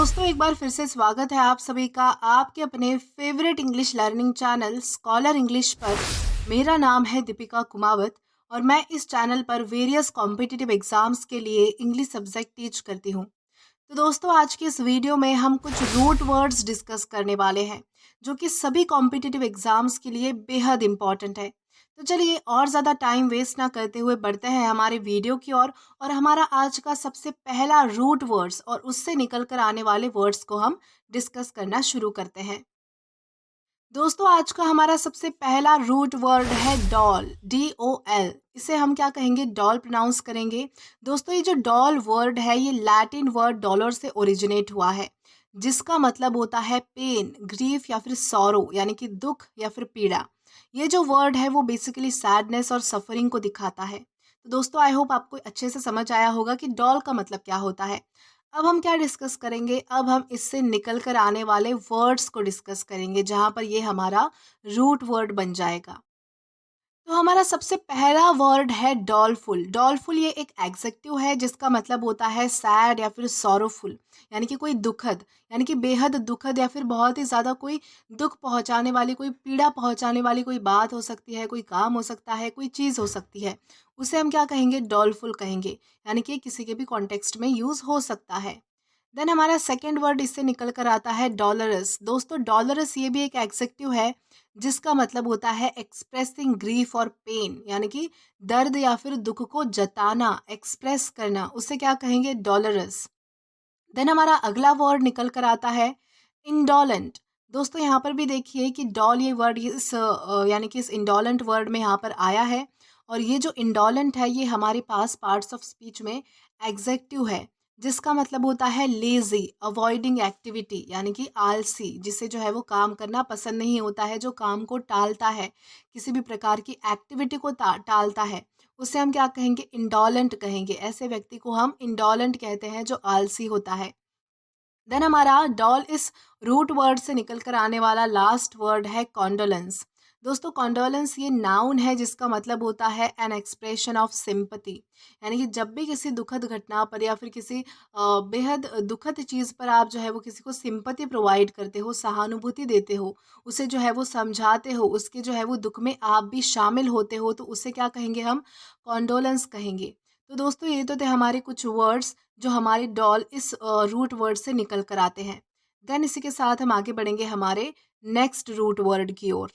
दोस्तों एक बार फिर से स्वागत है आप सभी का आपके अपने favourite English learning channel scholar English पर। मेरा नाम है दीपिका कुमावत और मैं इस चैनल पर वेरियस कॉम्पिटिटिव एग्जाम्स के लिए इंग्लिश सब्जेक्ट टीच करती हूँ। तो दोस्तों आज की इस वीडियो में हम कुछ रूट वर्ड्स डिस्कस करने वाले हैं जो कि सभी कॉम्पिटिटिव एग्जाम्स के लिए बेहद इंपॉर्टेंट है। तो चलिए और ज़्यादा टाइम वेस्ट ना करते हुए बढ़ते हैं हमारे वीडियो की ओर और हमारा आज का सबसे पहला रूट वर्ड्स और उससे निकल कर आने वाले वर्ड्स को हम डिस्कस करना शुरू करते हैं। दोस्तों आज का हमारा सबसे पहला रूट वर्ड है डॉल, DOL। इसे हम क्या कहेंगे, डॉल प्रोनाउंस करेंगे। दोस्तों ये जो डॉल वर्ड है ये लैटिन वर्ड डॉलर से ओरिजिनेट हुआ है, जिसका मतलब होता है पेन, ग्रीफ या फिर सॉरो यानी कि दुख या फिर पीड़ा। ये जो वर्ड है वो बेसिकली सैडनेस और सफरिंग को दिखाता है। तो दोस्तों आई होप आपको अच्छे से समझ आया होगा कि डॉल का मतलब क्या होता है। अब हम क्या डिस्कस करेंगे, अब हम इससे निकल कर आने वाले वर्ड्स को डिस्कस करेंगे जहां पर ये हमारा रूट वर्ड बन जाएगा। तो हमारा सबसे पहला वर्ड है डॉलफुल। डॉलफुल ये एक एग्जेक्टिव है जिसका मतलब होता है सैड या फिर सॉरोफुल, यानी कि कोई दुखद, यानी कि बेहद दुखद या फिर बहुत ही ज़्यादा कोई दुख पहुंचाने वाली, कोई पीड़ा पहुंचाने वाली कोई बात हो सकती है, कोई काम हो सकता है, कोई चीज़ हो सकती है। उसे हम क्या कहेंगे, डॉलफुल कहेंगे। यानी कि किसी के भी कॉन्टेक्स्ट में यूज़ हो सकता है। देन हमारा सेकेंड वर्ड इससे निकल कर आता है डॉलरस। दोस्तों डॉलरस ये भी एक एग्जेक्टिव है जिसका मतलब होता है एक्सप्रेसिंग ग्रीफ और पेन, यानी कि दर्द या फिर दुख को जताना, एक्सप्रेस करना, उसे क्या कहेंगे, डॉलरस। देन हमारा अगला वर्ड निकल कर आता है इंडोलेंट। दोस्तों यहाँ पर भी देखिए कि डॉल ये वर्ड यानी कि इस इंडोलेंट वर्ड में यहाँ पर आया है और ये जो इंडोलेंट है ये हमारे पास पार्ट्स ऑफ स्पीच में एग्जेक्टिव है जिसका मतलब होता है लेजी, अवॉइडिंग एक्टिविटी, यानी कि आलसी, जिसे जो है वो काम करना पसंद नहीं होता है, जो काम को टालता है, किसी भी प्रकार की एक्टिविटी को टालता है, उसे हम क्या कहेंगे, इंडोलेंट कहेंगे। ऐसे व्यक्ति को हम इंडोलेंट कहते हैं जो आलसी होता है। देन हमारा डॉल इस रूट वर्ड से निकल कर आने वाला लास्ट वर्ड है कॉन्डोलेंस। दोस्तों कॉन्डोलेंस ये नाउन है जिसका मतलब होता है एन एक्सप्रेशन ऑफ सिंपथी, यानी कि जब भी किसी दुखद घटना पर या फिर किसी बेहद दुखद चीज़ पर आप जो है वो किसी को सिंपथी प्रोवाइड करते हो, सहानुभूति देते हो, उसे जो है वो समझाते हो, उसके जो है वो दुख में आप भी शामिल होते हो, तो उसे क्या कहेंगे, हम कॉन्डोलेंस कहेंगे। तो दोस्तों ये तो थे हमारे कुछ वर्ड्स जो हमारे डॉल इस रूट वर्ड से निकल कर आते हैं। देन इसी के साथ हम आगे बढ़ेंगे हमारे नेक्स्ट रूट वर्ड की ओर।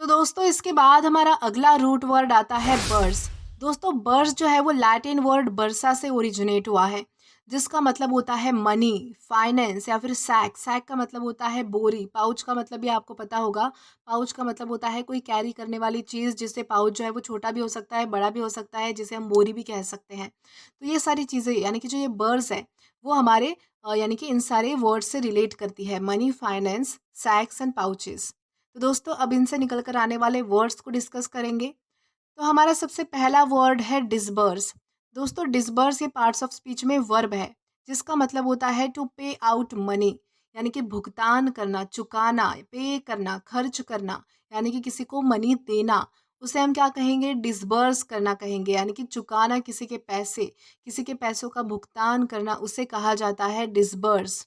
तो दोस्तों इसके बाद हमारा अगला रूट वर्ड आता है बर्स। दोस्तों बर्स जो है वो लैटिन वर्ड बर्सा से ओरिजिनेट हुआ है जिसका मतलब होता है मनी, फाइनेंस या फिर सैक। सैक का मतलब होता है बोरी। पाउच का मतलब भी आपको पता होगा, पाउच का मतलब होता है कोई कैरी करने वाली चीज़, जिससे पाउच जो है वो छोटा भी हो सकता है, बड़ा भी हो सकता है, जिसे हम बोरी भी कह सकते हैं। तो ये सारी चीज़ें यानी कि जो ये बर्स है वो हमारे यानी कि इन सारे वर्ड से रिलेट करती है, मनी, फाइनेंस, सैक्स एंड पाउचेस। तो दोस्तों अब इनसे निकल कर आने वाले वर्ड्स को डिस्कस करेंगे। तो हमारा सबसे पहला वर्ड है डिसबर्स। दोस्तों डिसबर्स ये पार्ट्स ऑफ स्पीच में वर्ब है जिसका मतलब होता है टू पे आउट मनी, यानी कि भुगतान करना, चुकाना, पे करना, खर्च करना, यानी कि किसी को मनी देना, उसे हम क्या कहेंगे, डिसबर्स करना कहेंगे। यानी कि चुकाना किसी के पैसे, किसी के पैसों का भुगतान करना, उसे कहा जाता है डिसबर्स।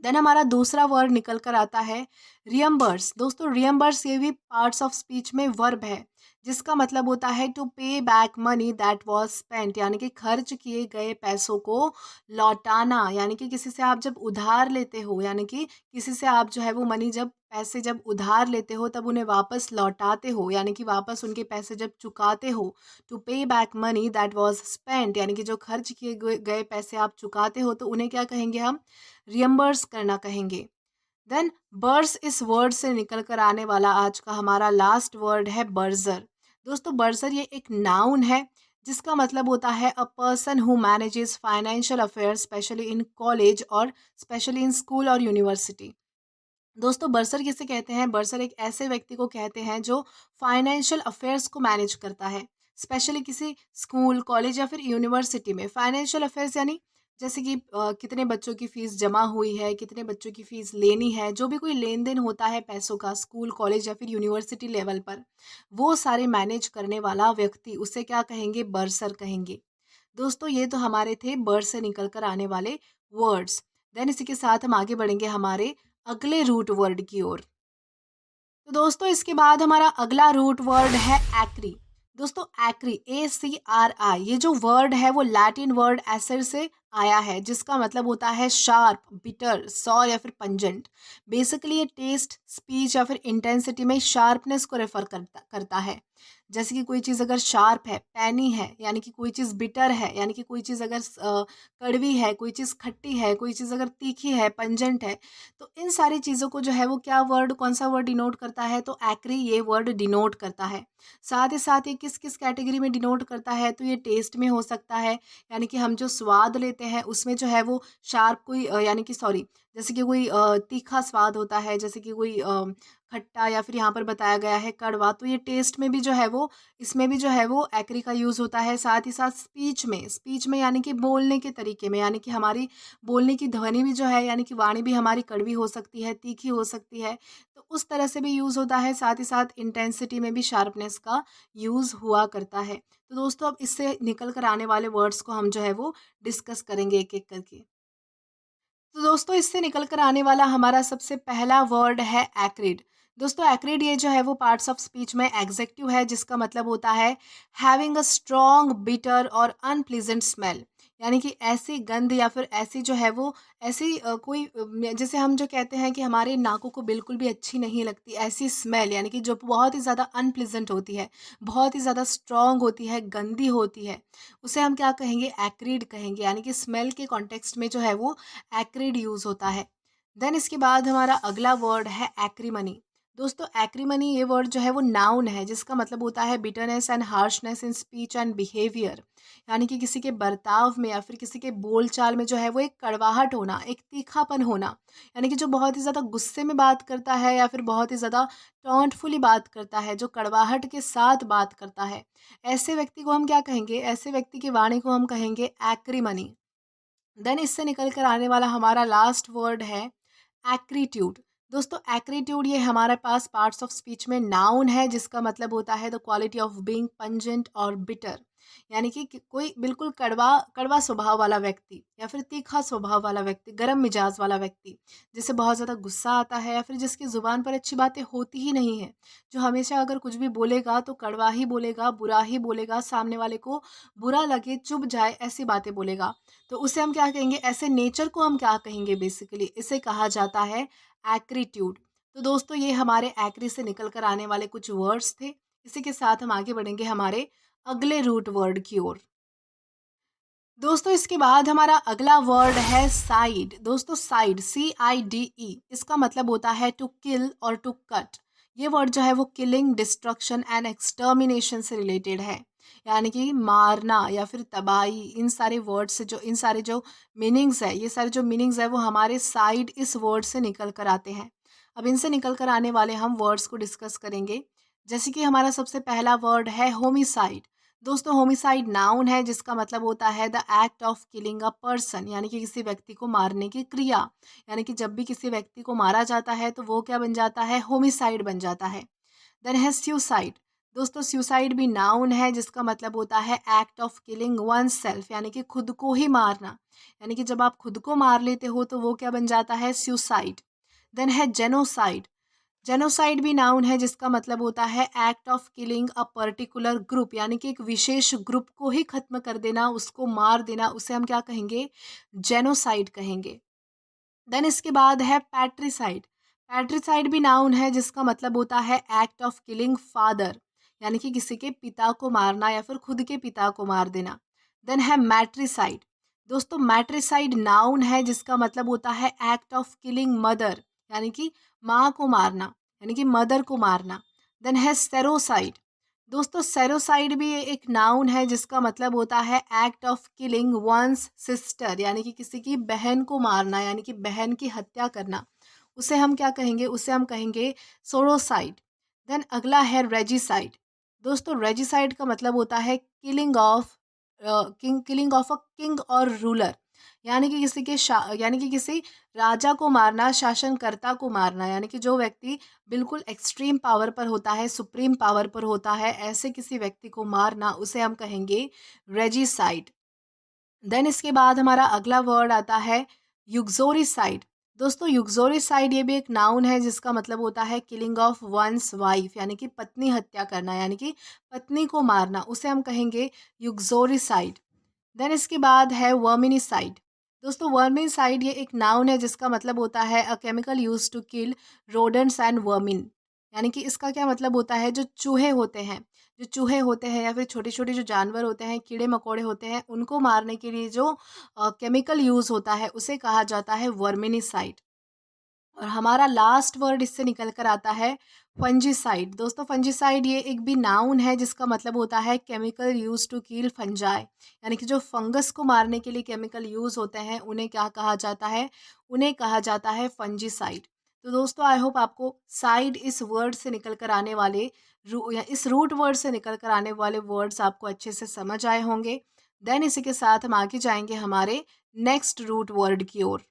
देन हमारा दूसरा वर्ड निकल कर आता है रियम्बर्स। दोस्तों रियम्बर्स ये भी पार्ट्स ऑफ स्पीच में वर्ब है जिसका मतलब होता है टू पे back money that was spent, यानी कि खर्च किए गए पैसों को लौटाना। यानी कि किसी से आप जब उधार लेते हो, यानी कि किसी से आप जो है वो मनी, जब पैसे जब उधार लेते हो तब उन्हें वापस लौटाते हो, यानी कि वापस उनके पैसे जब चुकाते हो। टू पे back money that was spent, यानी कि जो खर्च किए गए पैसे आप चुकाते हो तो उन्हें क्या कहेंगे, हम रियम्बर्स करना कहेंगे। देन बर्स इस वर्ड से निकल कर आने वाला आज का हमारा लास्ट वर्ड है बर्जर। दोस्तों बर्जर ये एक नाउन है जिसका मतलब होता है a person who manages financial affairs specially in college और स्पेशली इन स्कूल और यूनिवर्सिटी। दोस्तों बर्सर किसे कहते हैं, बर्सर एक ऐसे व्यक्ति को कहते हैं जो फाइनेंशियल अफेयर्स को मैनेज करता है, स्पेशली किसी स्कूल, कॉलेज या फिर यूनिवर्सिटी में। फाइनेंशियल अफेयर्स यानी जैसे कि कितने बच्चों की फीस जमा हुई है, कितने बच्चों की फीस लेनी है, जो भी कोई लेन देन होता है पैसों का स्कूल, कॉलेज या फिर यूनिवर्सिटी लेवल पर, वो सारे मैनेज करने वाला व्यक्ति, उसे क्या कहेंगे, बर्सर कहेंगे। दोस्तों ये तो हमारे थे बर्ड से निकल कर आने वाले वर्ड्स। देन इसी के साथ हम आगे बढ़ेंगे हमारे अगले रूट वर्ड की ओर। तो दोस्तों इसके बाद हमारा अगला रूट वर्ड है एक्री। दोस्तों एक्री, ACRI, ये जो वर्ड है वो लैटिन वर्ड एसिड से आया है, जिसका मतलब होता है शार्प, बिटर, सॉर या फिर पंजेंट। बेसिकली ये टेस्ट, स्पीच या फिर इंटेंसिटी में शार्पनेस को रेफर करता करता है। जैसे कि कोई चीज़ अगर शार्प है, पैनी है, यानी कि कोई चीज़ बिटर है, यानी कि कोई चीज़ अगर कड़वी है, कोई चीज़ खट्टी है, कोई चीज़ अगर तीखी है, पंजेंट है, तो इन सारी चीज़ों को जो है वो क्या वर्ड, कौन सा वर्ड डिनोट करता है, तो एक्री ये वर्ड डिनोट करता है। साथ ही किस किस कैटेगरी में डिनोट करता है, तो ये टेस्ट में हो सकता है, यानी कि हम जो स्वाद लेते हैं उसमें जो है वो शार्प कोई यानी कि सॉरी, जैसे कि कोई तीखा स्वाद होता है, जैसे कि कोई खट्टा या फिर यहाँ पर बताया गया है कड़वा, तो ये टेस्ट में भी जो है वो, इसमें भी जो है वो एक्री का यूज़ होता है। साथ ही साथ स्पीच में यानी कि बोलने के तरीके में, यानी कि हमारी बोलने की ध्वनि भी जो है, यानी कि वाणी भी हमारी कड़वी हो सकती है, तीखी हो सकती है, तो उस तरह से भी यूज़ होता है। साथ ही साथ इंटेंसिटी में भी शार्पनेस का यूज़ हुआ करता है। तो दोस्तों अब इससे निकल कर आने वाले वर्ड्स को हम जो है वो डिस्कस करेंगे एक-एक करके। तो दोस्तों इससे निकल कर आने वाला हमारा सबसे पहला वर्ड है एक्रिड। दोस्तों एक्रिड ये जो है वो पार्ट्स ऑफ स्पीच में एग्जेक्टिव है, जिसका मतलब होता है हैविंग अ स्ट्रॉन्ग, बिटर और अनप्लीजेंट स्मेल, यानी कि ऐसी गंध या फिर ऐसी जो है वो, ऐसी कोई जैसे हम जो कहते हैं कि हमारे नाकों को बिल्कुल भी अच्छी नहीं लगती ऐसी स्मेल, यानी कि जो बहुत ही ज़्यादा अनप्लीजेंट होती है, बहुत ही ज़्यादा स्ट्रॉन्ग होती है, गंदी होती है, उसे हम क्या कहेंगे, एक्रिड कहेंगे, यानी कि स्मेल के कॉन्टेक्स्ट में जो है वो एक्रिड यूज़ होता है। देन इसके बाद हमारा अगला वर्ड है एक्रीमनी। दोस्तों एक्रीमनी ये वर्ड जो है वो नाउन है, जिसका मतलब होता है bitterness and harshness in speech and behaviour, यानी कि किसी के बर्ताव में या फिर किसी के बोलचाल में जो है वो एक कड़वाहट होना, एक तीखापन होना, यानी कि जो बहुत ही ज़्यादा गुस्से में बात करता है या फिर बहुत ही ज़्यादा टॉन्टफुली बात करता है, जो कड़वाहट के साथ बात करता है, ऐसे व्यक्ति को हम क्या कहेंगे, ऐसे व्यक्ति की वाणी को हम कहेंगे एक्रीमनी। देन इससे निकल कर आने वाला हमारा लास्ट वर्ड है एक्रीट्यूड। दोस्तों एक्रीट्यूड ये हमारे पास पार्ट्स ऑफ स्पीच में नाउन है, जिसका मतलब होता है the quality of being pungent और बिटर, यानी कि कोई बिल्कुल कड़वा कड़वा स्वभाव वाला व्यक्ति या फिर तीखा स्वभाव वाला व्यक्ति, गर्म मिजाज वाला व्यक्ति, जिसे बहुत ज़्यादा गुस्सा आता है या फिर जिसकी ज़ुबान पर अच्छी बातें होती ही नहीं है, जो हमेशा अगर कुछ भी बोलेगा तो कड़वा ही बोलेगा, बुरा ही बोलेगा, सामने वाले को बुरा लगे, चुभ जाए, ऐसी बातें बोलेगा, तो उसे हम क्या कहेंगे, ऐसे नेचर को हम क्या कहेंगे, बेसिकली इसे कहा जाता है एक्रीट्यूड। तो दोस्तों ये हमारे एक्री से निकल कर आने वाले कुछ वर्ड्स थे। इसी के साथ हम आगे बढ़ेंगे हमारे अगले रूट वर्ड की ओर। दोस्तों इसके बाद हमारा अगला वर्ड है साइड। दोस्तों साइड, CIDE, इसका मतलब होता है टू किल और टू कट। ये वर्ड जो है वो किलिंग, डिस्ट्रक्शन एंड एक्सटर्मिनेशन से रिलेटेड है, यानी कि मारना या फिर तबाही, इन सारे वर्ड से जो, इन सारे जो मीनिंग्स है, ये सारे जो मीनिंग्स है वो हमारे साइड इस वर्ड से निकल कर आते हैं। अब इनसे निकल कर आने वाले हम वर्ड्स को डिस्कस करेंगे। जैसे कि हमारा सबसे पहला वर्ड है होमिसाइड। दोस्तों होमिसाइड नाउन है, जिसका मतलब होता है the act of killing a person, यानी कि किसी व्यक्ति को मारने की क्रिया, यानी कि जब भी किसी व्यक्ति को मारा जाता है तो वो क्या बन जाता है, होमिसाइड बन जाता है। देन है सुसाइड। दोस्तों सुसाइड भी नाउन है, जिसका मतलब होता है act of killing one self, यानी कि खुद को ही मारना, यानी कि जब आप खुद को मार लेते हो तो वो क्या बन जाता है, सुसाइड। देन है जेनोसाइड। जेनोसाइड भी नाउन है, जिसका मतलब होता है act of killing a particular group, यानी कि एक विशेष ग्रुप को ही खत्म कर देना, उसको मार देना, उसे हम क्या कहेंगे, जेनोसाइड कहेंगे। देन इसके बाद है पैट्रिसाइड। पैट्रिसाइड भी नाउन है, जिसका मतलब होता है एक्ट ऑफ किलिंग फादर, यानी कि किसी के पिता को मारना या फिर खुद के पिता को मार देना। देन है मैट्रिसाइड। दोस्तों मैट्रिसाइड नाउन है, जिसका मतलब होता है एक्ट ऑफ किलिंग मदर, यानी कि माँ को मारना, यानी कि मदर को मारना। देन है सेरोसाइड। दोस्तों सेरोसाइड भी एक नाउन है, जिसका मतलब होता है act of killing one's sister, यानी कि किसी की बहन को मारना, यानी कि बहन की हत्या करना, उसे हम क्या कहेंगे, उसे हम कहेंगे सोरोसाइड। देन अगला है रेजिसाइड। दोस्तों रेजिसाइड का मतलब होता है किलिंग ऑफ अ किंग और रूलर, यानी कि यानी कि किसी राजा को मारना, शासनकर्ता को मारना, यानी कि जो व्यक्ति बिल्कुल एक्सट्रीम पावर पर होता है, सुप्रीम पावर पर होता है, ऐसे किसी व्यक्ति को मारना, उसे हम कहेंगे रेजिसाइड। देन इसके बाद हमारा अगला वर्ड आता है युग्जोरिसाइड। दोस्तों युग्जोरिसाइड ये भी एक नाउन है जिसका मतलब होता है किलिंग ऑफ वंस वाइफ, यानी कि पत्नी हत्या करना, यानी कि पत्नी को मारना, उसे हम कहेंगे युग्जोरिसाइड। देन इसके बाद है वर्मिनिसाइड। दोस्तों वर्मिनिसाइड ये एक नाउन है जिसका मतलब होता है a chemical use to kill rodents and vermin, यानी कि इसका क्या मतलब होता है, जो चूहे होते हैं, जो चूहे होते हैं या फिर छोटे छोटे जो जानवर होते हैं, कीड़े मकोड़े होते हैं, उनको मारने के लिए जो केमिकल यूज होता है उसे कहा जाता है वर्मिनिसाइड। और हमारा लास्ट वर्ड इससे निकल कर आता है फंजीसाइड। दोस्तों फंजीसाइड ये एक भी नाउन है जिसका मतलब होता है chemical use to kill fungi, यानी कि जो फंगस को मारने के लिए केमिकल यूज होते हैं उन्हें क्या कहा जाता है, उन्हें कहा जाता है फंजीसाइड। तो दोस्तों आई होप आपको साइड इस वर्ड से निकल कर आने वाले या इस रूट वर्ड से निकल कर आने वाले वर्ड्स आपको अच्छे से समझ आए होंगे। देन इसी के साथ हम आगे जाएंगे हमारे नेक्स्ट रूट वर्ड की ओर।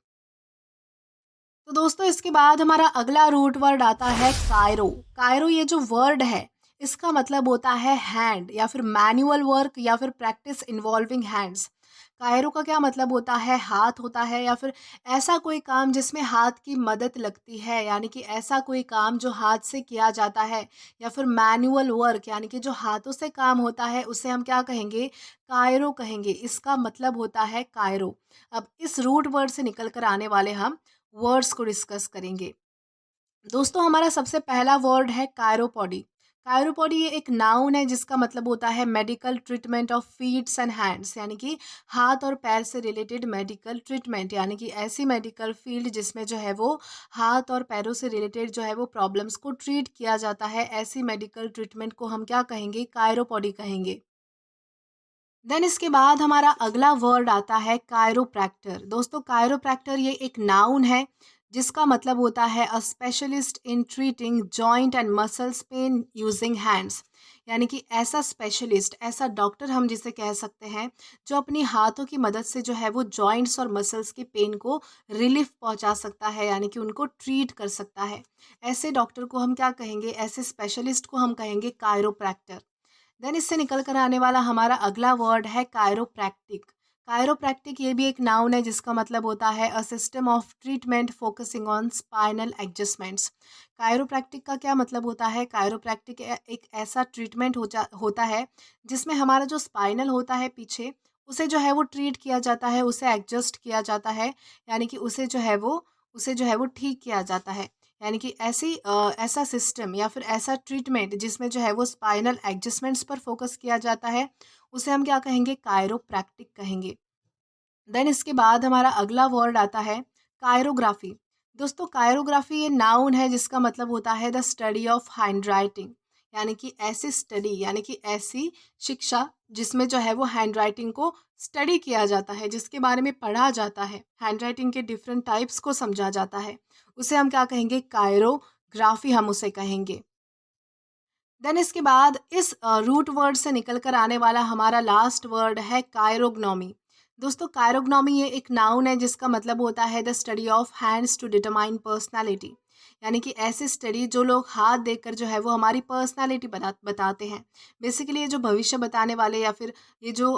तो दोस्तों इसके बाद हमारा अगला रूट वर्ड आता है कायरो। कायरो ये जो वर्ड है इसका मतलब होता है हैंड या फिर मैनुअल वर्क या फिर प्रैक्टिस इन्वॉल्विंग हैंड्स। कायरो का क्या मतलब होता है, हाथ होता है या फिर ऐसा कोई काम जिसमें हाथ की मदद लगती है, यानी कि ऐसा कोई काम जो हाथ से किया जाता है, या फिर मैनुअल वर्क यानी कि जो हाथों से काम होता है उसे हम क्या कहेंगे, कायरो कहेंगे। इसका मतलब होता है कायरो। अब इस रूट वर्ड से निकल कर आने वाले हम वर्ड्स को डिस्कस करेंगे। दोस्तों हमारा सबसे पहला वर्ड है कायरोपॉडी। कायरोपॉडी ये एक नाउन है जिसका मतलब होता है medical treatment of feats and hands, यानी कि हाथ और पैर से रिलेटेड मेडिकल ट्रीटमेंट, यानी कि ऐसी मेडिकल फील्ड जिसमें जो है वो हाथ और पैरों से रिलेटेड जो है वो प्रॉब्लम्स को ट्रीट किया जाता है, ऐसी मेडिकल ट्रीटमेंट को हम क्या कहेंगे, कायरोपॉडी कहेंगे। देन इसके बाद हमारा अगला वर्ड आता है कायरोप्रैक्टर। दोस्तों कायरोप्रैक्टर ये एक नाउन है जिसका मतलब होता है a specialist in treating joint and muscles pain using hands, यानी कि ऐसा स्पेशलिस्ट, ऐसा डॉक्टर हम जिसे कह सकते हैं जो अपनी हाथों की मदद से जो है वो जॉइंट्स और मसल्स के पेन को रिलीफ पहुंचा सकता है, यानी कि उनको ट्रीट कर सकता है। ऐसे डॉक्टर को हम क्या कहेंगे, ऐसे स्पेशलिस्ट को हम कहेंगे कायरोप्रैक्टर। देन इससे निकल कर आने वाला हमारा अगला वर्ड है कायरोप्रैक्टिक। कायरोप्रैक्टिक ये भी एक नाउन है जिसका मतलब होता है a system of treatment focusing on spinal adjustments. Chiropractic का क्या मतलब होता है, कायरोप्रैक्टिक एक ऐसा ट्रीटमेंट होता है जिसमें हमारा जो स्पाइनल होता है पीछे, उसे जो है वो ट्रीट किया जाता है, उसे एडजस्ट किया जाता है, यानी कि उसे जो है वो ठीक किया जाता है। यानी कि ऐसा सिस्टम या फिर ऐसा ट्रीटमेंट जिसमें जो है वो स्पाइनल एडजस्टमेंट्स पर फोकस किया जाता है, उसे हम क्या कहेंगे, कायरोप्रैक्टिक कहेंगे। देन इसके बाद हमारा अगला वर्ड आता है कायरोग्राफी। दोस्तों कायरोग्राफी ये नाउन है जिसका मतलब होता है the study of hand writing, यानी कि ऐसी स्टडी, यानी कि ऐसी शिक्षा जिसमें जो है वो हैंड राइटिंग को स्टडी किया जाता है, जिसके बारे में पढ़ा जाता है, हैंड राइटिंग के डिफरेंट टाइप्स को समझा जाता है, उसे हम क्या कहेंगे, कायरोग्राफी हम उसे कहेंगे। देन इसके बाद इस रूट वर्ड से निकल कर आने वाला हमारा लास्ट वर्ड है कायरोग्नोमी। दोस्तों कायरोग्नोमी ये एक नाउन है जिसका मतलब होता है the study of hands to determine personality, यानी कि ऐसी स्टडी जो लोग हाथ देखकर जो है वो हमारी पर्सनालिटी बताते हैं। बेसिकली ये जो भविष्य बताने वाले या फिर ये जो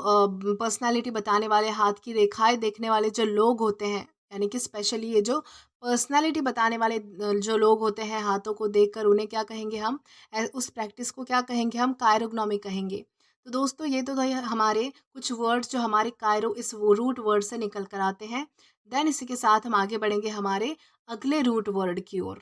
पर्सनालिटी बताने वाले, हाथ की रेखाएं देखने वाले जो लोग होते हैं, यानी कि स्पेशली ये जो पर्सनालिटी बताने वाले जो लोग होते हैं, हाथों को देखकर उन्हें क्या कहेंगे हम, उस प्रैक्टिस को क्या कहेंगे हम, कायरोग्नोमी कहेंगे। तो दोस्तों ये तो थे हमारे कुछ वर्ड्स जो हमारे कायरो इस वो रूट वर्ड से निकल कर आते हैं। देन इसी के साथ हम आगे बढ़ेंगे हमारे अगले रूट वर्ड की ओर।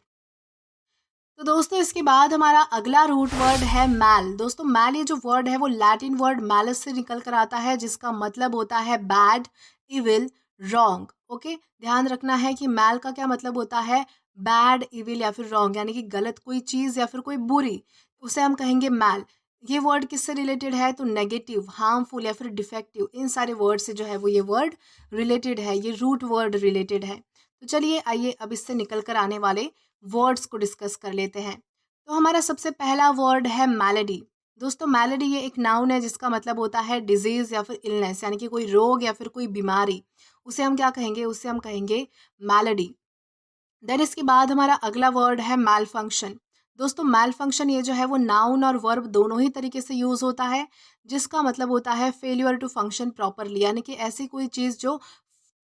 तो दोस्तों इसके बाद हमारा अगला रूट वर्ड है मैल। दोस्तों मैल ये जो वर्ड है वो लैटिन वर्ड मैलस से निकल कर आता है जिसका मतलब होता है बैड, इविल, रॉन्ग। ओके, ध्यान रखना है कि मैल का क्या मतलब होता है, बैड, इविल या फिर रॉन्ग, यानी कि गलत कोई चीज़ या फिर कोई बुरी, उसे हम कहेंगे मैल। ये वर्ड किससे रिलेटेड है, तो नेगेटिव, हार्मफुल या फिर डिफेक्टिव, इन सारे वर्ड से जो है वो ये वर्ड रिलेटेड है, ये रूट वर्ड रिलेटेड है। तो चलिए आइए अब इससे निकल कर आने वाले वर्ड्स को डिस्कस कर लेते हैं। तो हमारा सबसे पहला वर्ड है मैलेडी। दोस्तों मैलेडी ये एक नाउन है जिसका मतलब होता है डिजीज या फिर इलनेस, यानी कि कोई रोग या फिर कोई बीमारी, उसे हम क्या कहेंगे, उसे हम कहेंगे मैलेडी। देन इसके बाद हमारा अगला वर्ड है मैल फंक्शन। दोस्तों मैल फंक्शन ये जो है वो नाउन और वर्ब दोनों ही तरीके से यूज होता है, जिसका मतलब होता है फेल्यूर टू फंक्शन प्रॉपरली, यानी कि ऐसी कोई चीज़ जो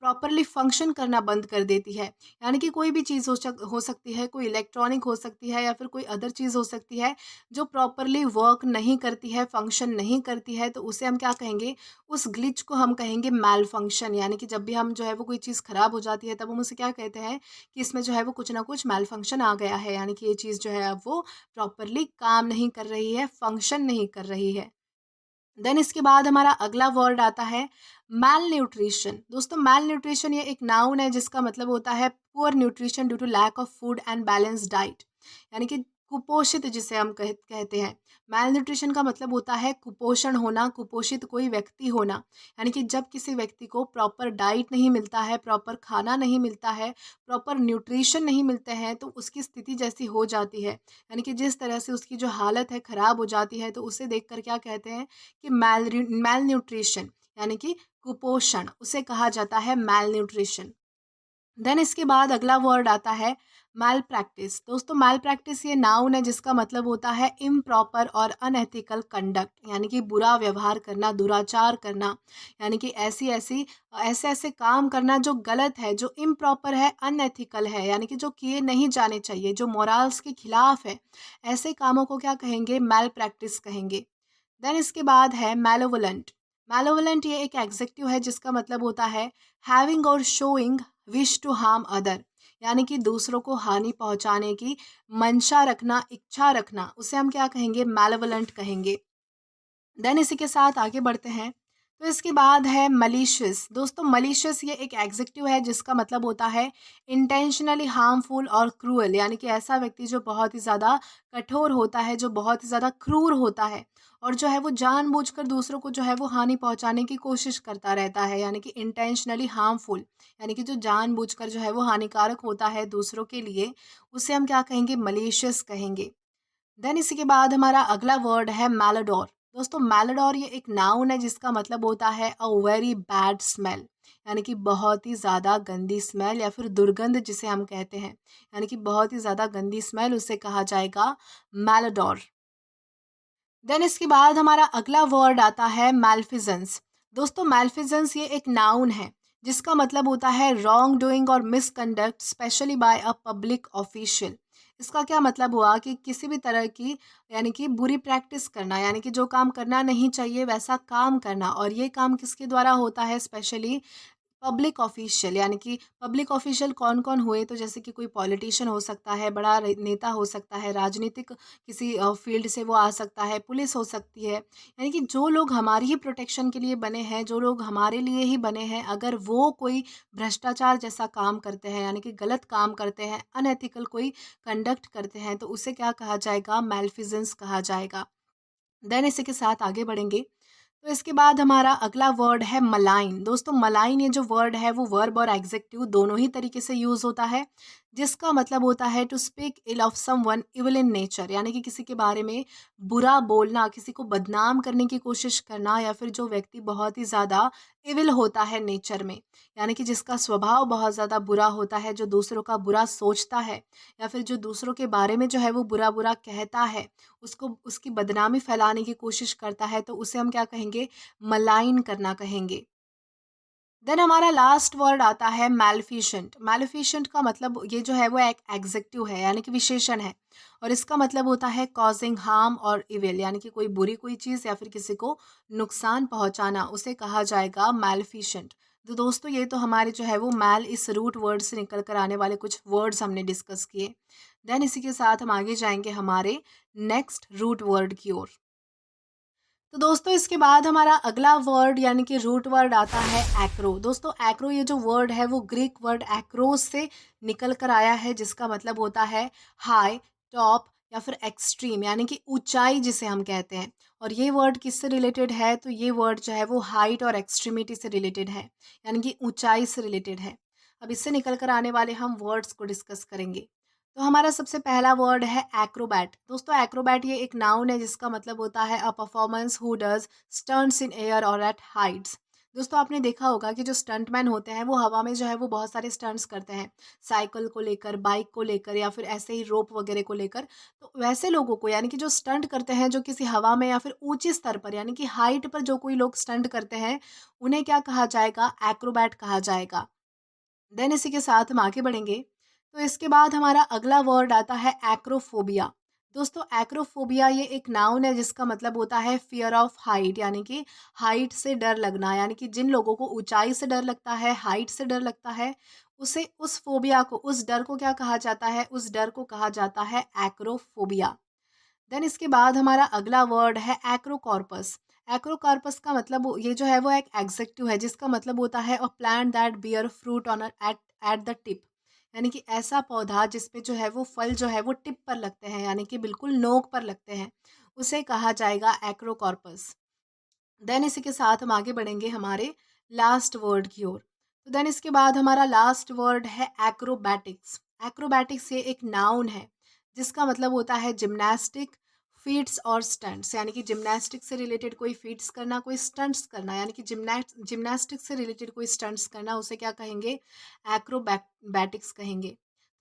प्रॉपरली फंक्शन करना बंद कर देती है। यानी कि कोई भी चीज़ हो सकती है, कोई इलेक्ट्रॉनिक हो सकती है या फिर कोई अदर चीज़ हो सकती है जो प्रॉपरली वर्क नहीं करती है, फंक्शन नहीं करती है, तो उसे हम क्या कहेंगे, उस ग्लिच को हम कहेंगे मैल फंक्शन। यानी कि जब भी हम जो है वो कोई चीज़ ख़राब हो जाती है तब हम उसे क्या कहते हैं कि इसमें जो है वो कुछ ना कुछ मैल फंक्शन आ गया है। यानी कि ये चीज़ जो है अब वो प्रॉपरली काम नहीं कर रही है, फंक्शन नहीं कर रही है। देन इसके बाद हमारा अगला वर्ड आता है मैल न्यूट्रिशन। दोस्तों मैल न्यूट्रिशन ये एक नाउन है जिसका मतलब होता है poor nutrition due to lack of food and balance diet. यानी कि कुपोषित जिसे हम कहते हैं। मैल न्यूट्रिशन का मतलब होता है कुपोषण होना, कुपोषित कोई व्यक्ति होना। यानी कि जब किसी व्यक्ति को प्रॉपर डाइट नहीं मिलता है, प्रॉपर खाना नहीं मिलता है, प्रॉपर न्यूट्रिशन नहीं मिलते हैं, तो उसकी स्थिति जैसी हो जाती है। यानी कि जिस तरह से उसकी जो हालत है ख़राब हो जाती है, तो उसे देखकर क्या कहते हैं कि मैल न्यूट्रिशन, यानी कि कुपोषण, उसे कहा जाता है मैल न्यूट्रिशन। देन इसके बाद अगला वर्ड आता है मैल प्रैक्टिस। दोस्तों मैल प्रैक्टिस ये नाउन है जिसका मतलब होता है इम्प्रॉपर और अनएथिकल कंडक्ट। यानी कि बुरा व्यवहार करना, दुराचार करना। यानी कि ऐसे ऐसे काम करना जो गलत है, जो इम्प्रॉपर है, अनएथिकल है, यानी कि जो किए नहीं जाने चाहिए, जो मोरल्स के खिलाफ है, ऐसे कामों को क्या कहेंगे, मैल प्रैक्टिस कहेंगे। देन इसके बाद है मैलोवलेंट। मैलोवलेंट ये एक एग्जेक्टिव है जिसका मतलब होता है हैविंग और showing wish to harm other. यानी कि दूसरों को हानि पहुंचाने की मंशा रखना, इच्छा रखना, उसे हम क्या कहेंगे, मैलोवलेंट कहेंगे। देन इसी के साथ आगे बढ़ते हैं। तो इसके बाद है मलिशियस। दोस्तों मलिशियस ये एक एग्जेक्टिव है जिसका मतलब होता है इंटेंशनली हार्मफुल और क्रूअल। यानी कि ऐसा व्यक्ति जो बहुत ही ज़्यादा कठोर होता है, जो बहुत ही ज़्यादा क्रूर होता है और जो है वो जानबूझकर दूसरों को जो है वो हानि पहुंचाने की कोशिश करता रहता है। यानी कि इंटेंशनली हार्मफुल, यानी कि जो जानबूझकर जो है वो हानिकारक होता है दूसरों के लिए, उसे हम क्या कहेंगे, मलिशियस कहेंगे। देन इसी के बाद हमारा अगला वर्ड है मैलाडोर। दोस्तों मैलाडोर ये एक नाउन है जिसका मतलब होता है अ वेरी बैड स्मेल। यानी कि बहुत ही ज़्यादा गंदी स्मेल या फिर दुर्गंध जिसे हम कहते हैं। यानी कि बहुत ही ज़्यादा गंदी स्मेल, उसे कहा जाएगा मैलाडोर। देन इसके बाद हमारा अगला वर्ड आता है मैल्फिजेंस। दोस्तों मैल्फिजेंस ये एक नाउन है जिसका मतलब होता है रॉन्ग डूइंग और misconduct specially by a public official. इसका क्या मतलब हुआ कि किसी भी तरह की, यानी कि बुरी प्रैक्टिस करना, यानी कि जो काम करना नहीं चाहिए वैसा काम करना, और ये काम किसके द्वारा होता है, स्पेशली पब्लिक ऑफिशियल। यानी कि पब्लिक ऑफिशियल कौन कौन हुए, तो जैसे कि कोई पॉलिटिशियन हो सकता है, बड़ा नेता हो सकता है, राजनीतिक किसी फील्ड से वो आ सकता है, पुलिस हो सकती है। यानी कि जो लोग हमारी ही प्रोटेक्शन के लिए बने हैं, जो लोग हमारे लिए ही बने हैं, अगर वो कोई भ्रष्टाचार जैसा काम करते हैं, यानी कि गलत काम करते हैं, अनएथिकल कोई कंडक्ट करते हैं, तो उसे क्या कहा जाएगा, मैल्फिजेंस कहा जाएगा। देन इसी के साथ आगे बढ़ेंगे। तो इसके बाद हमारा अगला वर्ड है मलाइन। दोस्तों मलाइन ये जो वर्ड है वो वर्ब और एग्जेक्टिव दोनों ही तरीके से यूज होता है, जिसका मतलब होता है to speak ill of someone evil in nature. यानी कि किसी के बारे में बुरा बोलना, किसी को बदनाम करने की कोशिश करना, या फिर जो व्यक्ति बहुत ही ज़्यादा इविल होता है नेचर में, यानी कि जिसका स्वभाव बहुत ज़्यादा बुरा होता है, जो दूसरों का बुरा सोचता है या फिर जो दूसरों के बारे में जो है वो बुरा बुरा कहता है, उसको उसकी बदनामी फैलाने की कोशिश करता है, तो उसे हम क्या कहेंगे, मलाइन करना कहेंगे। देन हमारा लास्ट वर्ड आता है मैलिफिशेंट। मैलिफिशेंट का मतलब ये जो है वो एक एग्जेक्टिव है, यानी कि विशेषण है, और इसका मतलब होता है कॉजिंग हार्म और इविल। यानी कि कोई बुरी कोई चीज़ या फिर किसी को नुकसान पहुंचाना, उसे कहा जाएगा मैलिफिशेंट। तो दोस्तों ये तो हमारे जो है वो मैल इस रूट वर्ड से निकल कर आने वाले कुछ वर्ड्स हमने डिस्कस किए। देन इसी के साथ हम आगे जाएंगे हमारे नेक्स्ट रूट वर्ड की ओर। तो दोस्तों इसके बाद हमारा अगला वर्ड यानी कि रूट वर्ड आता है एक्रो। दोस्तों एक्रो ये जो वर्ड है वो ग्रीक वर्ड एक्रोस से निकल कर आया है, जिसका मतलब होता है हाई, टॉप या फिर एक्सट्रीम, यानी कि ऊंचाई जिसे हम कहते हैं। और ये वर्ड किससे रिलेटेड है, तो ये वर्ड जो है वो हाइट और एक्सट्रीमिटी से रिलेटेड है, यानी कि ऊंचाई से रिलेटेड है। अब इससे निकल कर आने वाले हम वर्ड्स को डिस्कस करेंगे। तो हमारा सबसे पहला वर्ड है एक्रोबैट। दोस्तों एक्रोबैट ये एक नाउन है जिसका मतलब होता है a performance who does stunts in air और एट हाइट्स। दोस्तों आपने देखा होगा कि जो स्टंटमैन होते हैं वो हवा में जो है वो बहुत सारे स्टंट्स करते हैं, साइकिल को लेकर, बाइक को लेकर या फिर ऐसे ही रोप वगैरह को लेकर। तो वैसे लोगों को यानी कि जो स्टंट करते हैं जो किसी हवा में या फिर ऊंचे स्तर पर यानी कि हाइट पर जो कोई लोग स्टंट करते हैं, उन्हें क्या कहा जाएगा? एक्रोबैट कहा जाएगा। देन इसी के साथ हम आगे बढ़ेंगे। तो इसके बाद हमारा अगला वर्ड आता है एक्रोफोबिया। दोस्तों एक्रोफोबिया ये एक नाउन है जिसका मतलब होता है फियर ऑफ हाइट, यानी कि हाइट से डर लगना। यानी कि जिन लोगों को ऊंचाई से डर लगता है, हाइट से डर लगता है, उसे उस फोबिया को, उस डर को क्या कहा जाता है? उस डर को कहा जाता है एक्रोफोबिया। देन इसके बाद हमारा अगला वर्ड है एक्रोकॉर्पस। एक्रोकॉर्पस का मतलब ये जो है वो एक एग्जेक्टिव है जिसका मतलब होता है a plant that bear fruit on at at the tip. यानी कि ऐसा पौधा जिसपे जो है वो फल जो है वो टिप पर लगते हैं, यानी कि बिल्कुल नोक पर लगते हैं, उसे कहा जाएगा एक्रोकॉर्पस। देन इसी के साथ हम आगे बढ़ेंगे हमारे लास्ट वर्ड की ओर। तो देन इसके बाद हमारा लास्ट वर्ड है एक्रोबैटिक्स। एक्रोबैटिक्स ये एक नाउन है जिसका मतलब होता है जिम्नास्टिक फीट्स और स्टंट्स। यानी कि जिम्नास्टिक से रिलेटेड कोई फीट्स करना, कोई स्टंट्स करना, यानी कि जिम्नास्टिक से रिलेटेड कोई स्टंट्स करना, उसे क्या कहेंगे? एक्रोबैटिक्स कहेंगे।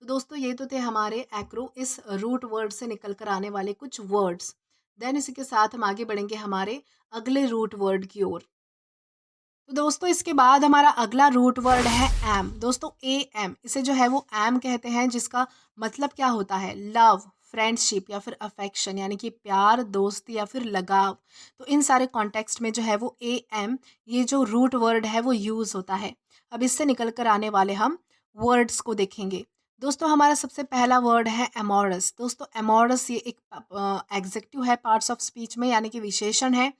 तो दोस्तों ये तो थे हमारे एक्रो इस रूट वर्ड से निकल कर आने वाले कुछ वर्ड्स। देन इसी के साथ हम आगे बढ़ेंगे हमारे अगले रूट वर्ड की ओर। तो दोस्तों इसके बाद हमारा अगला रूट वर्ड है एम। दोस्तों ए एम, इसे जो है वो एम कहते हैं, जिसका मतलब क्या होता है? लव, फ्रेंडशिप या फिर अफेक्शन, यानी कि प्यार, दोस्ती या फिर लगाव। तो इन सारे कॉन्टेक्स्ट में जो है वो ए एम, ये जो रूट वर्ड है वो यूज़ होता है। अब इससे निकल कर आने वाले हम वर्ड्स को देखेंगे। दोस्तों हमारा सबसे पहला वर्ड है एमोरस। दोस्तों एमोरस ये एक एग्जेक्टिव है पार्ट्स ऑफ स्पीच में, यानी कि विशेषण है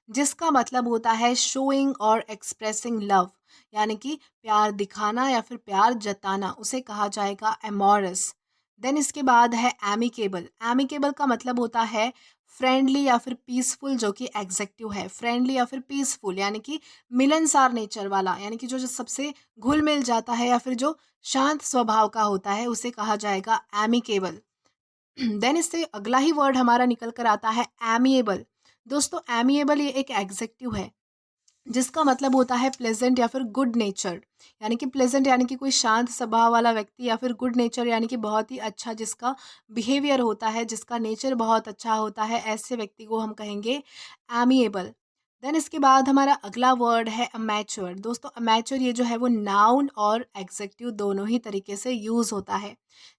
जिसका मतलब होता है शोइंग और एक्सप्रेसिंग लव, यानी कि प्यार दिखाना या फिर प्यार जताना, उसे कहा जाएगा एमोरस। देन इसके बाद है एमिकेबल। एमिकेबल का मतलब होता है फ्रेंडली या फिर पीसफुल, जो कि एग्जेक्टिव है। फ्रेंडली या फिर पीसफुल यानी कि मिलनसार नेचर वाला, यानी कि जो सबसे घुल मिल जाता है या फिर जो शांत स्वभाव का होता है, उसे कहा जाएगा एमिकेबल। देन इससे अगला ही वर्ड हमारा निकल कर आता है एमिएबल। दोस्तों एमिएबल ये एक एग्जेक्टिव है जिसका मतलब होता है प्लेजेंट या फिर गुड नेचर्ड। यानी कि प्लेजेंट यानी कि कोई शांत स्वभाव वाला व्यक्ति, या फिर गुड नेचर यानी कि बहुत ही अच्छा जिसका बिहेवियर होता है, जिसका नेचर बहुत अच्छा होता है, ऐसे व्यक्ति को हम कहेंगे एमिएबल। देन इसके बाद हमारा अगला वर्ड है अमैच्योर। दोस्तों अमैच्योर ये जो है वो नाउन और एग्जेक्टिव दोनों ही तरीके से यूज होता है,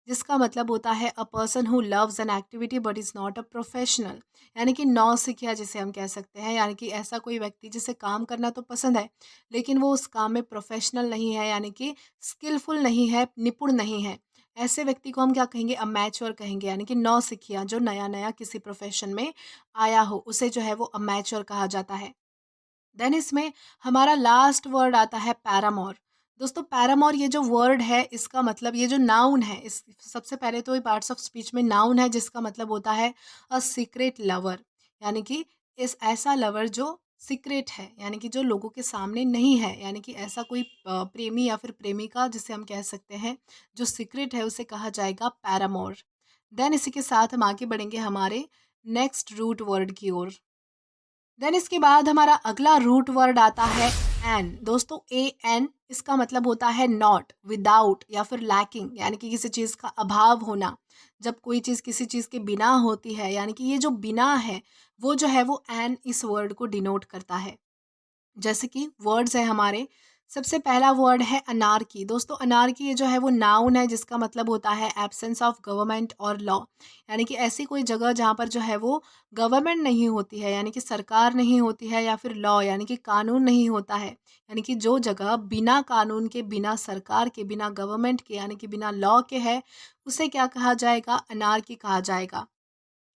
जिसका मतलब होता है a person who loves an activity but is not a professional. यानी कि नौसिखिया जिसे हम कह सकते हैं, यानी कि ऐसा कोई व्यक्ति जिसे काम करना तो पसंद है लेकिन वो उस काम में प्रोफेशनल नहीं है, यानी कि स्किलफुल नहीं है, निपुण नहीं है। ऐसे व्यक्ति को हम क्या कहेंगे? अमैच्योर कहेंगे। यानी कि नौसिखिया जो नया नया किसी प्रोफेशन में आया हो, उसे जो है वो अमैच्योर कहा जाता है। देन इसमें हमारा लास्ट वर्ड आता है पैरामोर। दोस्तों पैरामोर ये जो वर्ड है इसका मतलब, ये जो नाउन है, इस सबसे पहले तो ये पार्ट्स ऑफ स्पीच में नाउन है जिसका मतलब होता है अ सीक्रेट लवर। यानी कि इस ऐसा लवर जो सीक्रेट है, यानी कि जो लोगों के सामने नहीं है, यानी कि ऐसा कोई प्रेमी या फिर प्रेमिका जिसे हम कह सकते हैं जो सीक्रेट है, उसे कहा जाएगा पैरामोर। देन इसी के साथ हम आगे बढ़ेंगे हमारे नेक्स्ट रूट वर्ड की ओर। देन इसके बाद हमारा अगला रूट वर्ड आता है एन। दोस्तों ए एन, इसका मतलब होता है नॉट, विदाउट या फिर लैकिंग, यानी कि किसी चीज़ का अभाव होना। जब कोई चीज़ किसी चीज़ के बिना होती है, यानी कि ये जो बिना है वो जो है वो एन इस वर्ड को डिनोट करता है। जैसे कि वर्ड्स है हमारे, सबसे पहला वर्ड है अनारकी। दोस्तों अनारकी ये जो है वो नाउन है जिसका मतलब होता है एब्सेंस ऑफ गवर्नमेंट और लॉ। यानी कि ऐसी कोई जगह जहाँ पर जो है वो गवर्नमेंट नहीं होती है, यानी कि सरकार नहीं होती है, या फिर लॉ यानी कि कानून नहीं होता है। यानी कि जो जगह बिना कानून के, बिना सरकार के, बिना गवर्नमेंट के, यानी कि बिना लॉ के है, उसे क्या कहा जाएगा? अनारकी कहा जाएगा।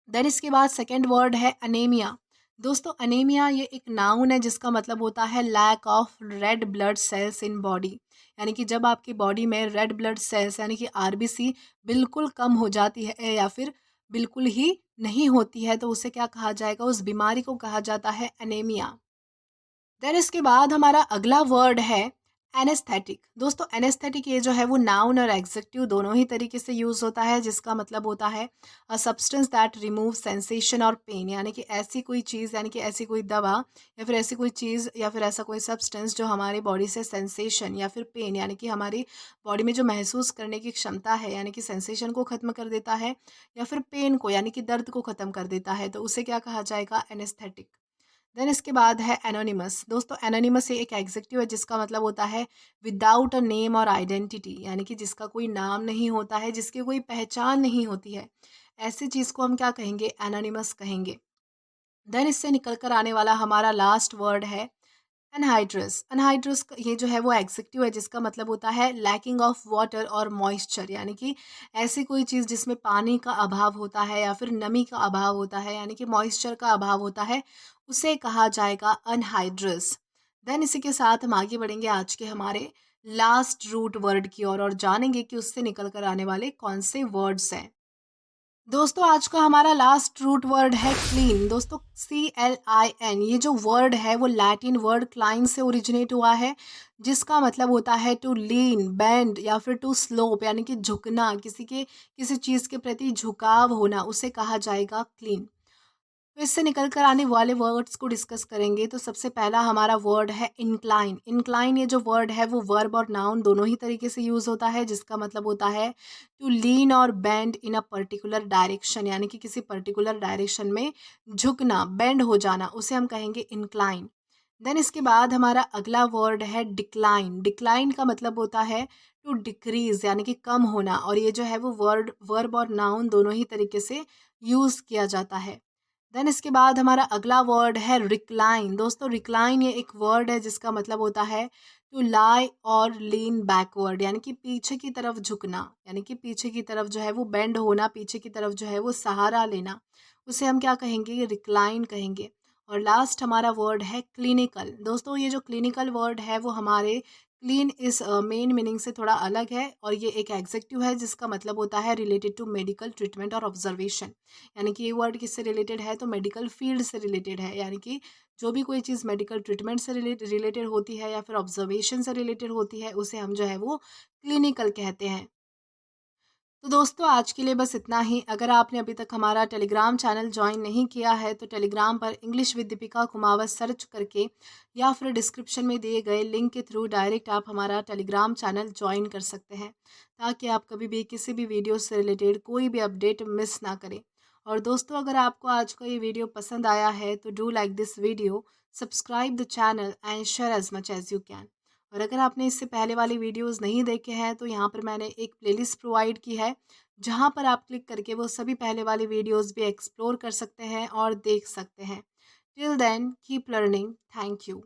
देन इसके बाद सेकंड वर्ड है अनेमिया। दोस्तों अनेमिया ये एक नाउन है जिसका मतलब होता है lack of red blood cells in body. यानी कि जब आपकी बॉडी में रेड ब्लड सेल्स यानी कि आरबीसी बिल्कुल कम हो जाती है या फिर बिल्कुल ही नहीं होती है, तो उसे क्या कहा जाएगा? उस बीमारी को कहा जाता है अनेमिया। देन इसके बाद हमारा अगला वर्ड है एनेस्थेटिक दोस्तों, एनेस्थेटिक ये जो है वो नाउन और एग्जेक्टिव दोनों ही तरीके से यूज़ होता है, जिसका मतलब होता है a substance that remove sensation और पेन, यानी कि ऐसी कोई चीज़, यानी कि ऐसी कोई दवा या फिर ऐसी कोई चीज़ या फिर ऐसा कोई सब्सटेंस जो हमारी बॉडी से सेंसेशन या फिर पेन, यानी कि हमारी बॉडी में जो महसूस करने की क्षमता है, यानी कि सेंसेशन को ख़त्म कर देता है, या फिर पेन को, यानी कि दर्द को ख़त्म कर देता है, तो उसे क्या कहा जाएगा? एनेस्थेटिक। देन इसके बाद है एनोनिमस। दोस्तों, एनोनिमस ये एक एग्जेक्टिव है जिसका मतलब होता है विदाउट अ नेम और आइडेंटिटी, यानी कि जिसका कोई नाम नहीं होता है, जिसकी कोई पहचान नहीं होती है, ऐसी चीज़ को हम क्या कहेंगे? एनोनिमस कहेंगे। देन इससे निकल कर आने वाला हमारा लास्ट वर्ड है अनहाइड्रस। अनहाइड्रस ये जो है वो एग्जेक्टिव है जिसका मतलब होता है लैकिंग ऑफ वाटर और मॉइस्चर, यानी कि ऐसी कोई चीज़ जिसमें पानी का अभाव होता है या फिर नमी का अभाव होता है, यानी कि मॉइस्चर का अभाव होता है, उसे कहा जाएगा अनहाइड्रस। देन इसी के साथ हम आगे बढ़ेंगे आज के हमारे लास्ट रूट वर्ड की ओर और जानेंगे कि उससे निकल कर आने वाले कौन से वर्ड्स हैं। दोस्तों, आज का हमारा लास्ट रूट वर्ड है क्लीन। दोस्तों, CLIN ये जो वर्ड है वो लैटिन वर्ड क्लाइन से ओरिजिनेट हुआ है, जिसका मतलब होता है टू लीन, बेंड या फिर टू स्लोप, यानी कि झुकना, किसी चीज़ के प्रति झुकाव होना, उसे कहा जाएगा क्लीन। तो इससे निकल कर आने वाले वर्ड्स को डिस्कस करेंगे। तो सबसे पहला हमारा वर्ड है इंक्लाइन। इंक्लाइन ये जो वर्ड है वो वर्ब और नाउन दोनों ही तरीके से यूज़ होता है, जिसका मतलब होता है टू लीन और bend in a particular direction, यानी कि किसी पर्टिकुलर डायरेक्शन में झुकना, बेंड हो जाना, उसे हम कहेंगे इंक्लाइन। देन इसके बाद हमारा अगला वर्ड है डिक्लाइन। डिक्लाइन का मतलब होता है टू डिक्रीज, यानी कि कम होना, और ये जो है वो वर्ब और नाउन दोनों ही तरीके से यूज़ किया जाता है। देन इसके बाद हमारा अगला वर्ड है रिक्लाइन। दोस्तों, रिक्लाइन ये एक वर्ड है जिसका मतलब होता है टू लाई और लीन बैकवर्ड, यानी कि पीछे की तरफ झुकना, यानी कि पीछे की तरफ जो है वो बेंड होना, पीछे की तरफ जो है वो सहारा लेना, उसे हम क्या कहेंगे? रिक्लाइन कहेंगे। और लास्ट हमारा वर्ड है क्लिनिकल। दोस्तों, ये जो क्लिनिकल वर्ड है वो हमारे क्लीन इस मेन मीनिंग से थोड़ा अलग है, और ये एक एग्जेक्टिव है जिसका मतलब होता है रिलेटेड टू मेडिकल ट्रीटमेंट और ऑब्जर्वेशन, यानी कि ये वर्ड किससे रिलेटेड है? तो मेडिकल फील्ड से रिलेटेड है, यानी कि जो भी कोई चीज़ मेडिकल ट्रीटमेंट से रिलेटेड होती है या फिर ऑब्जर्वेशन से रिलेटेड होती है, उसे हम जो है वो क्लिनिकल कहते हैं। तो दोस्तों, आज के लिए बस इतना ही। अगर आपने अभी तक हमारा टेलीग्राम चैनल ज्वाइन नहीं किया है तो टेलीग्राम पर English with Deepika Kumawat search करके या फिर डिस्क्रिप्शन में दिए गए लिंक के थ्रू डायरेक्ट आप हमारा टेलीग्राम चैनल ज्वाइन कर सकते हैं, ताकि आप कभी भी किसी भी वीडियो से रिलेटेड कोई भी अपडेट मिस ना करें। और दोस्तों, अगर आपको आज का ये वीडियो पसंद आया है तो do like this video, subscribe the channel and share as much as you can. और अगर आपने इससे पहले वाली वीडियोस नहीं देखे हैं तो यहाँ पर मैंने एक प्लेलिस्ट प्रोवाइड की है, जहाँ पर आप क्लिक करके वो सभी पहले वाली वीडियोस भी एक्सप्लोर कर सकते हैं और देख सकते हैं। Till then keep learning. Thank you.